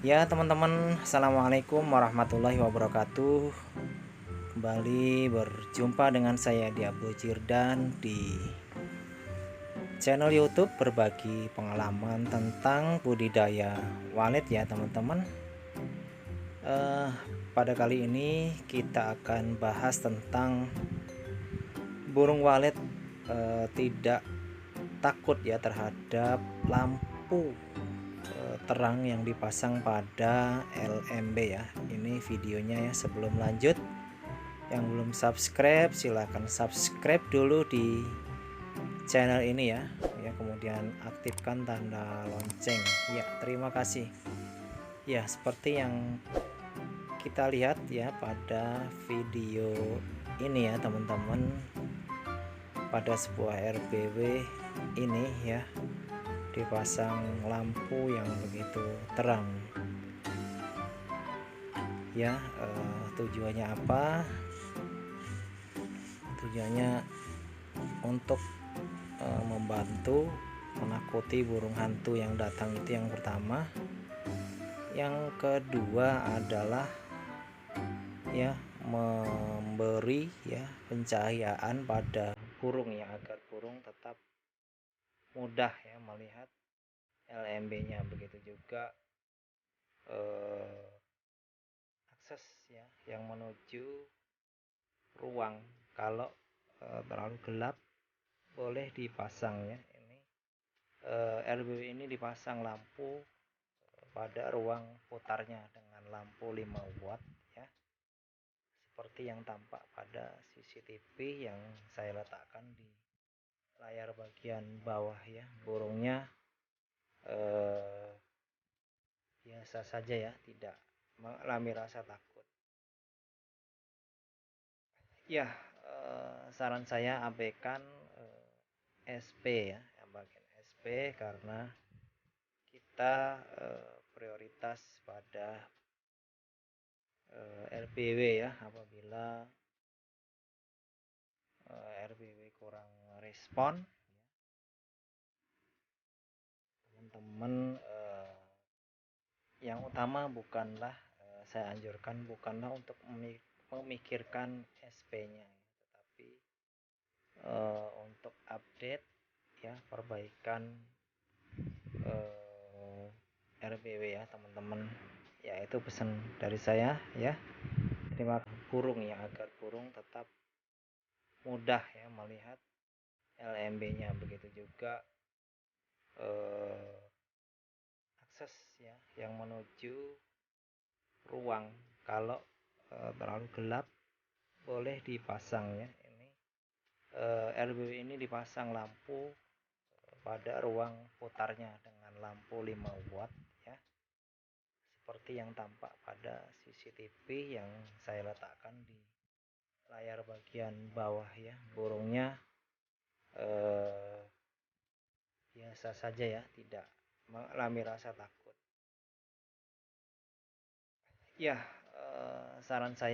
Ya teman-teman, assalamualaikum warahmatullahi wabarakatuh. Kembali berjumpa dengan saya Diabo Jirdan di channel YouTube berbagi pengalaman tentang budidaya walet ya teman-teman. eh, Pada kali ini kita akan bahas tentang burung walet tidak takut ya terhadap lampu terang yang dipasang pada LMB ya. Ini videonya ya. Sebelum lanjut, yang belum subscribe silahkan subscribe dulu di channel ini ya. Kemudian aktifkan tanda lonceng ya. Terima kasih ya. Seperti yang kita lihat ya pada video ini ya teman-teman, pada sebuah RBW ini ya dipasang lampu yang begitu terang ya. Tujuannya apa? Tujuannya untuk membantu menakuti burung hantu yang datang, itu yang pertama. Yang kedua adalah ya memberi ya pencahayaan pada burung ya, agar burung tetap mudah ya melihat LMB-nya. Begitu juga akses ya yang menuju ruang. Kalau terlalu gelap boleh dipasang ya. Ini RBW ini dipasang lampu pada ruang putarnya dengan lampu 5 watt ya, seperti yang tampak pada CCTV yang saya letakkan di layar bagian bawah ya. Burungnya biasa saja ya, tidak mengalami rasa takut ya. Saran saya abaikan SP ya, yang bagian SP, karena kita prioritas pada RBW ya. Apabila RBW kurang respon, teman-teman, yang utama bukanlah saya anjurkan bukanlah untuk memikirkan SP-nya, tetapi untuk update ya, perbaikan RBW ya teman-teman. Ya, itu pesan dari saya ya. Terima kasih burung ya, agar burung tetap mudah ya melihat LMB-nya. Begitu juga akses ya yang menuju ruang. Kalau terlalu gelap boleh dipasang ya. Ini RBW ini dipasang lampu pada ruang putarnya dengan lampu 5 watt ya, seperti yang tampak pada CCTV yang saya letakkan di layar bagian bawah ya. Burungnya biasa saja ya, tidak mengalami rasa takut ya. Saran saya